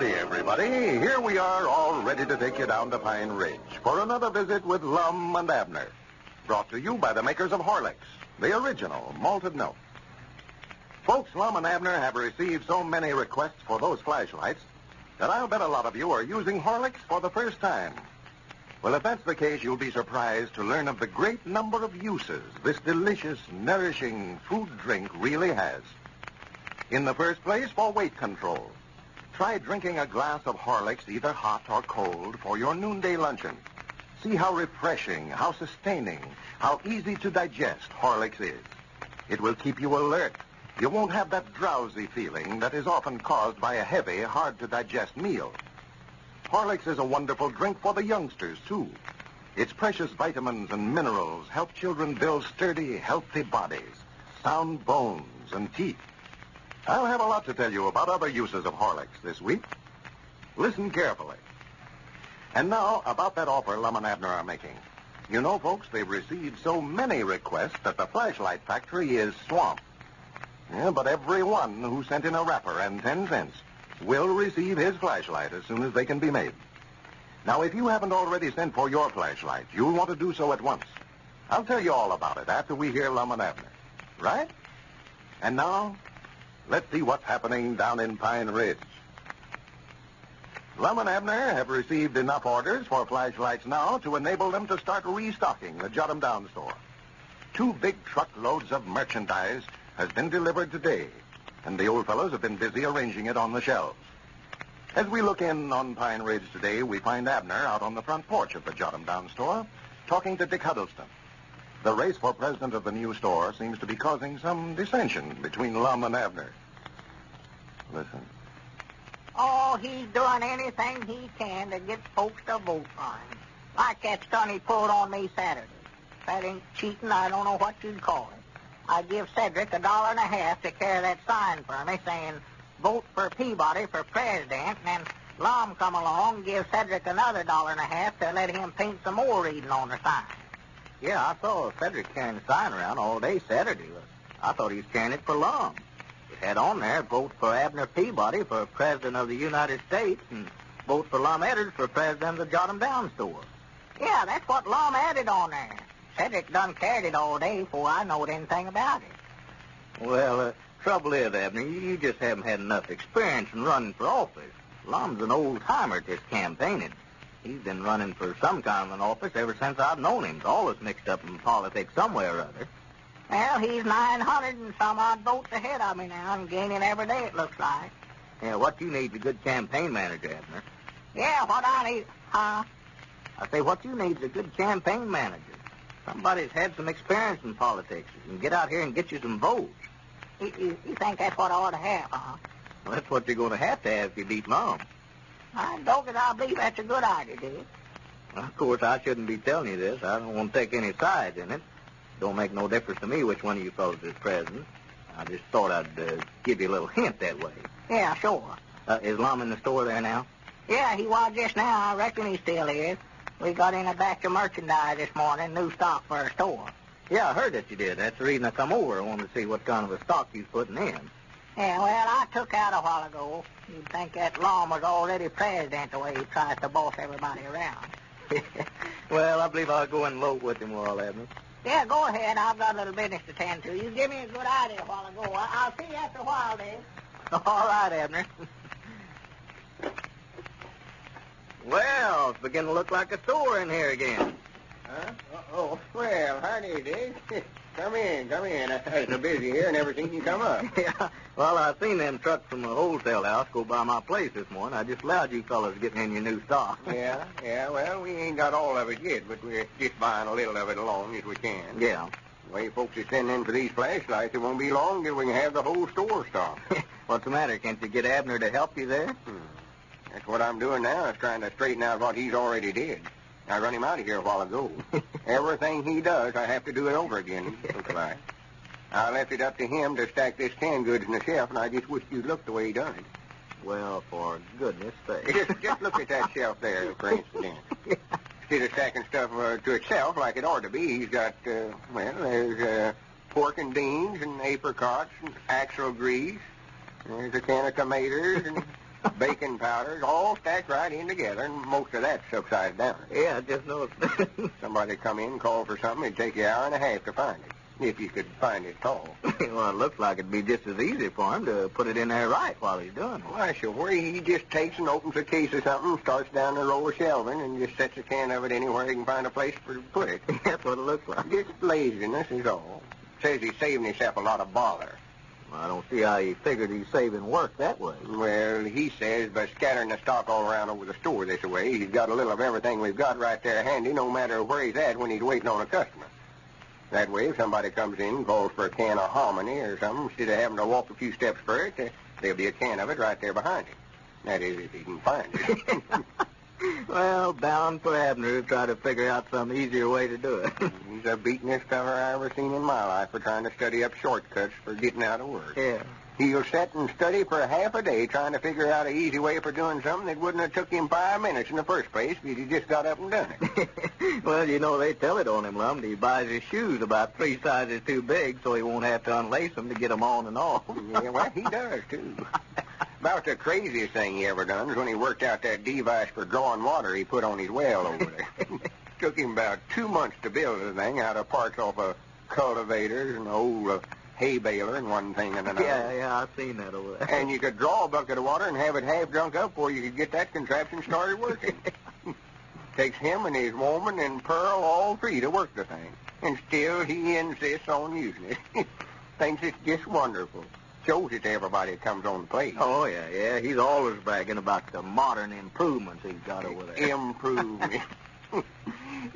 Howdy, everybody. Here we are, all ready to take you down to Pine Ridge for another visit with Lum and Abner. Brought to you by the makers of Horlicks, the original malted milk. Folks, Lum and Abner have received so many requests for those flashlights that I'll bet a lot of you are using Horlicks for the first time. Well, if that's the case, you'll be surprised to learn of the great number of uses this delicious, nourishing food drink really has. In the first place, for weight control. Try drinking a glass of Horlicks, either hot or cold, for your noonday luncheon. See how refreshing, how sustaining, how easy to digest Horlicks is. It will keep you alert. You won't have that drowsy feeling that is often caused by a heavy, hard-to-digest meal. Horlicks is a wonderful drink for the youngsters, too. Its precious vitamins and minerals help children build sturdy, healthy bodies, sound bones, and teeth. I'll have a lot to tell you about other uses of Horlicks this week. Listen carefully. And now, about that offer Lum and Abner are making. You know, folks, they've received so many requests that the flashlight factory is swamped. Yeah, but everyone who sent in a wrapper and 10 cents will receive his flashlight as soon as they can be made. Now, if you haven't already sent for your flashlight, you'll want to do so at once. I'll tell you all about it after we hear Lum and Abner. Right? And now, let's see what's happening down in Pine Ridge. Lum and Abner have received enough orders for flashlights now to enable them to start restocking the Jot 'em Down store. 2 big truckloads of merchandise has been delivered today, and the old fellows have been busy arranging it on the shelves. As we look in on Pine Ridge today, we find Abner out on the front porch of the Jot 'em Down store, talking to Dick Huddleston. The race for president of the new store seems to be causing some dissension between Lum and Abner. Listen. Oh, he's doing anything he can to get folks to vote for him. Like that stunt he pulled on me Saturday. If that ain't cheating, I don't know what you'd call it. I give Cedric $1.50 to carry that sign for me saying, vote for Peabody for president, and then Lum come along and give Cedric another $1.50 to let him paint some more reading on the sign. Yeah, I saw Cedric carrying the sign around all day Saturday. I thought he was carrying it for Lum. It had on there, vote for Abner Peabody for president of the United States, and vote for Lum Edders for president of the Jot 'em Down store. Yeah, that's what Lum added on there. Cedric done carried it all day before I knowed anything about it. Well, trouble is, Abner, you just haven't had enough experience in running for office. Lum's an old-timer at this campaigning. He's been running for some kind of an office ever since I've known him. He's always mixed up in politics somewhere or other. Well, he's 900 and some odd votes ahead of me now, and gaining every day, it looks like. Yeah, what you need is a good campaign manager, Abner. Yeah, what I need, huh? I say what you need is a good campaign manager. Somebody that's had some experience in politics and get out here and get you some votes. You think that's what I ought to have, huh? Well, that's what you're going to have if you beat Lum. I believe that's a good idea, Dick. Well, of course, I shouldn't be telling you this. I don't want to take any sides in it. Don't make no difference to me which one of you fellows is president. I just thought I'd give you a little hint that way. Yeah, sure. Is Lum in the store there now? Yeah, he was just now. I reckon he still is. We got in a batch of merchandise this morning, new stock for our store. Yeah, I heard that you did. That's the reason I come over. I wanted to see what kind of a stock you was putting in. Yeah, well, I took out a while ago. You'd think that Lum was already president the way he tries to boss everybody around. Well, I believe I'll go and vote with him while, Abner. Yeah, go ahead. I've got a little business to tend to. You give me a good idea a while ago. I'll see you after a while, Dave. All right, Abner. Well, it's beginning to look like a store in here again. Huh? Oh, well, howdy, Dave. Come in. It's so busy here, never seen you come up. Yeah, well, I seen them trucks from the wholesale house go by my place this morning. I just allowed you fellas getting in your new stock. Yeah, well, we ain't got all of it yet, but we're just buying a little of it along as we can. Yeah. The way folks are sending in for these flashlights, it won't be long till we can have the whole store stocked. What's the matter? Can't you get Abner to help you there? That's what I'm doing now, is trying to straighten out what he's already did. I run him out of here a while ago. Everything he does, I have to do it over again, looks like. I left it up to him to stack this canned goods in the shelf, and I just wish you'd look the way he done it. Well, for goodness sake. Just look at that shelf there, for instance. Instead of stacking stuff to itself like it ought to be, he's got, there's pork and beans and apricots and axle grease. There's a can of tomatoes and baking powders, all stacked right in together, and most of that's upside down. Yeah, I just noticed. Somebody come in and call for something, it'd take you an hour and a half to find it, if you could find it at all. Well, it looks like it'd be just as easy for him to put it in there right while he's doing it. Why, sure. He just takes and opens a case of something, starts down the row of shelving, and just sets a can of it anywhere he can find a place to put it. That's what it looks like. Just laziness is all. Says he's saving himself a lot of bother. Well, I don't see how he figured he's saving work that way. Well, he says by scattering the stock all around over the store this way, he's got a little of everything we've got right there handy, no matter where he's at when he's waiting on a customer. That way, if somebody comes in and calls for a can of hominy or something, instead of having to walk a few steps for it, there'll be a can of it right there behind him. That is, if he can find it. Well, bound for Abner to try to figure out some easier way to do it. He's the beatenest feller I ever seen in my life for trying to study up shortcuts for getting out of work. Yeah. He'll sit and study for half a day trying to figure out an easy way for doing something that wouldn't have took him 5 minutes in the first place if he just got up and done it. Well, you know, they tell it on him, Lum. He buys his shoes about 3 sizes too big so he won't have to unlace them to get them on and off. Yeah, well, he does, too. About the craziest thing he ever done was when he worked out that device for drawing water he put on his well over there. Took him about 2 months to build the thing out of parts off of cultivators and old hay baler and one thing and another. Yeah, I've seen that over there. And you could draw a bucket of water and have it half drunk up before you could get that contraption started working. Takes him and his woman and Pearl all 3 to work the thing. And still he insists on using it. Thinks it's just wonderful. Shows it to everybody that comes on the place. Oh, yeah. He's always bragging about the modern improvements he's got over there. Improvement.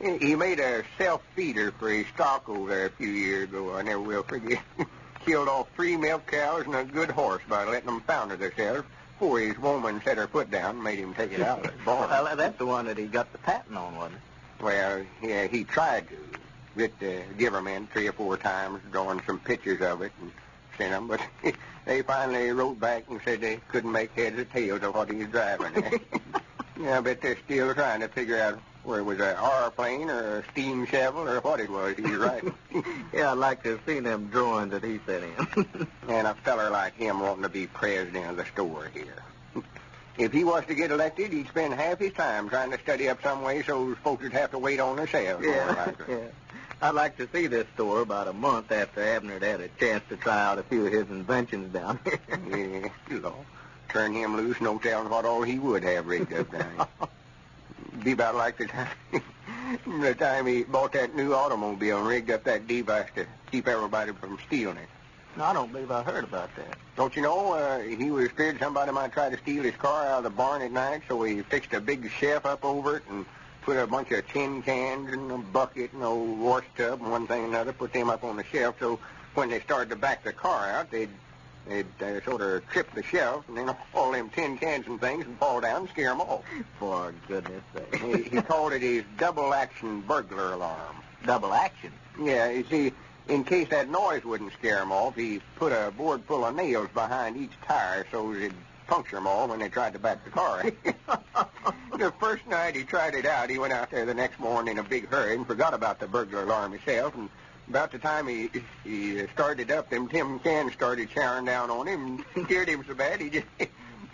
He made a self-feeder for his stock over there a few years ago. I never will forget. Killed off 3 milk cows and a good horse by letting them founder themselves before his woman set her foot down and made him take it out of the barn. Well, that's the one that he got the patent on, wasn't it? Well, yeah, he tried to. Give them in 3 or 4 times, drawing some pictures of it and sent them, but they finally wrote back and said they couldn't make heads or tails of what he was driving at. Yeah, I bet they're still trying to figure out where it was an R-plane or a steam shovel or what it was he was riding. Yeah, I'd like to have seen them drawings that he sent in. And a feller like him wanting to be president of the store here. If he was to get elected, he'd spend half his time trying to study up some way so those folks would have to wait on themselves. Yeah. I'd like to see this store about a month after Abner had a chance to try out a few of his inventions down here. Yeah, Lord. Turn him loose, no telling what all he would have rigged up down here. Be about like the time he bought that new automobile and rigged up that device to keep everybody from stealing it. No, I don't believe I heard about that. Don't you know, he was scared somebody might try to steal his car out of the barn at night, so he fixed a big shelf up over it and put a bunch of tin cans and a bucket and an old wash tub and one thing and another, put them up on the shelf so when they started to back the car out, they'd sort of trip the shelf and then all them tin cans and things would fall down and scare them off. For goodness sake. He called it his double-action burglar alarm. Double action? Yeah, you see, in case that noise wouldn't scare them off, he put a board full of nails behind each tire so it'd puncture them all when they tried to back the car. The first night he tried it out, he went out there the next morning in a big hurry and forgot about the burglar alarm himself. And about the time he started up, them tin cans started showering down on him and scared him so bad he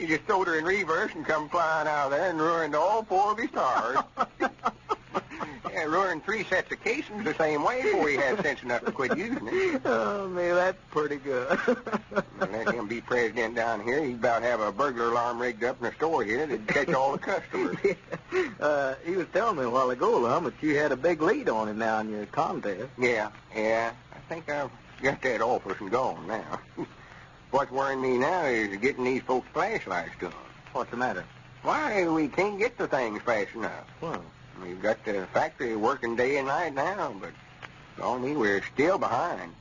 just throwed her in reverse and come flying out of there and ruined all 4 of his tires. Yeah, ruined 3 sets of casings the same way before he had sense enough to quit using it. Oh, man, that's pretty good. Let him be president down here. He'd about have a burglar alarm rigged up in the store here that'd catch all the customers. He was telling me a while ago, Lum, that you had a big lead on him now in your contest. Yeah. I think I've got that office and gone now. What's worrying me now is getting these folks flashlights to them. What's the matter? Why, we can't get the things fast enough. Well, We've got the factory working day and night now, but, we're still behind.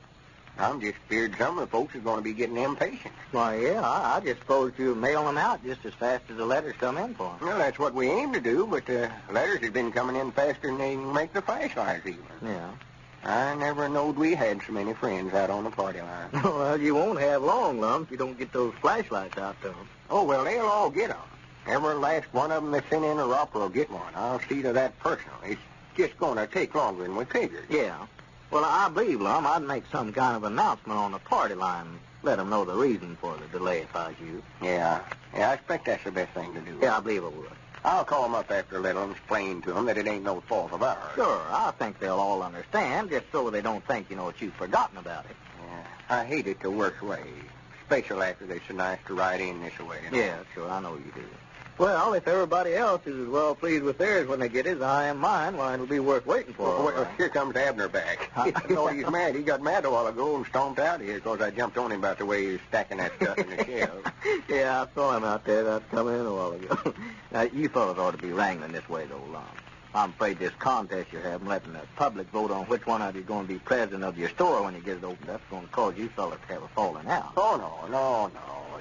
I'm just feared some of the folks are going to be getting impatient. Why, yeah, I just supposed you mail them out just as fast as the letters come in for them. Well, that's what we aim to do, but the letters have been coming in faster than they can make the flashlights even. Yeah. I never knowed we had so many friends out on the party line. Well, you won't have long, Lum, if you don't get those flashlights out to them. Oh, well, they'll all get them. Every last one of them that's sent in a robber will get one. I'll see to that personally. It's just going to take longer than we figured. Yeah. Well, I believe, Lum, I'd make some kind of announcement on the party line. Let them know the reason for the delay if I was you. Yeah, I expect that's the best thing to do. Yeah, I believe I would. I'll call them up after a little and explain to them that it ain't no fault of ours. Sure, I think they'll all understand, just so they don't think, that you've forgotten about it. Yeah, I hate it the worst way, especially after they're so nice to ride in this way. Yeah, sure, I know you do. Well, if everybody else is as well pleased with theirs when they get it as I am mine, why, it'll be worth waiting for. Well, here comes Abner back. I know he's mad. He got mad a while ago and stomped out of here because I jumped on him about the way he was stacking that stuff in the shelves. Yeah, I saw him out there. That come in a while ago. Now, you fellows ought to be wrangling this way, though, Lum. I'm afraid this contest you're having, letting the public vote on which one of you is going to be president of your store when you get it opened up, is going to cause you fellas to have a falling out. Oh, no.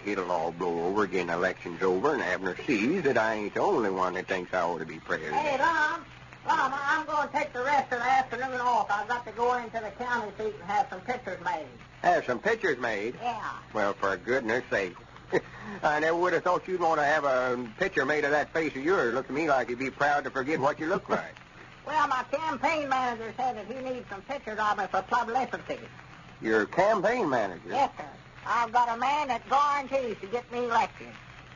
It'll all blow over again. The election's over, and Abner sees that I ain't the only one that thinks I ought to be president. Hey, Lum, I'm going to take the rest of the afternoon off. I've got to go into the county seat and have some pictures made. Have some pictures made? Yeah. Well, for goodness sake. I never would have thought you'd want to have a picture made of that face of yours. Looked to me like you'd be proud to forget what you look like. Well, my campaign manager said that he needs some pictures of me for publicity. Your campaign manager? Yes, sir. I've got a man that guarantees to get me elected.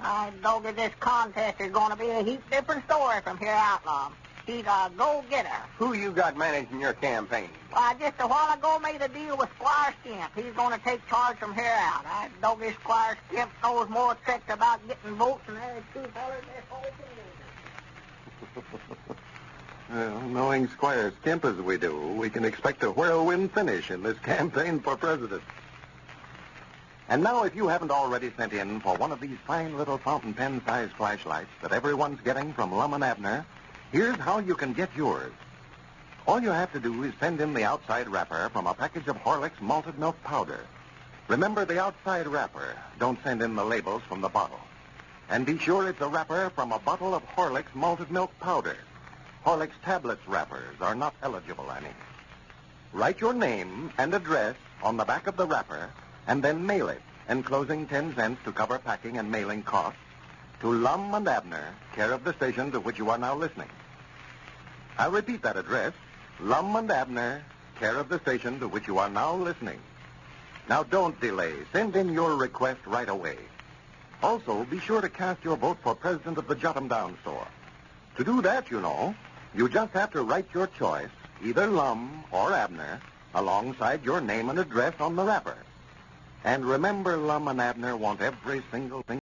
I know that this contest is going to be a heap different story from here out, Lum. He's a go-getter. Who you got managing your campaign? Well, just a while ago made a deal with Squire Skimp. He's going to take charge from here out. I know this Squire Skimp knows more tricks about getting votes than there's two fellas this whole thing. Well, knowing Squire Skimp as we do, we can expect a whirlwind finish in this campaign for president. And now, if you haven't already sent in for one of these fine little fountain pen-sized flashlights that everyone's getting from Lum and Abner, here's how you can get yours. All you have to do is send in the outside wrapper from a package of Horlick's malted milk powder. Remember the outside wrapper. Don't send in the labels from the bottle. And be sure it's a wrapper from a bottle of Horlick's malted milk powder. Horlick's tablets wrappers are not eligible any. Write your name and address on the back of the wrapper and then mail it, enclosing 10 cents to cover packing and mailing costs, to Lum and Abner, care of the station to which you are now listening. I'll repeat that address, Lum and Abner, care of the station to which you are now listening. Now, don't delay. Send in your request right away. Also, be sure to cast your vote for president of the Jot-'em-Down store. To do that, you just have to write your choice, either Lum or Abner, alongside your name and address on the wrapper. And remember, Lum and Abner want every single thing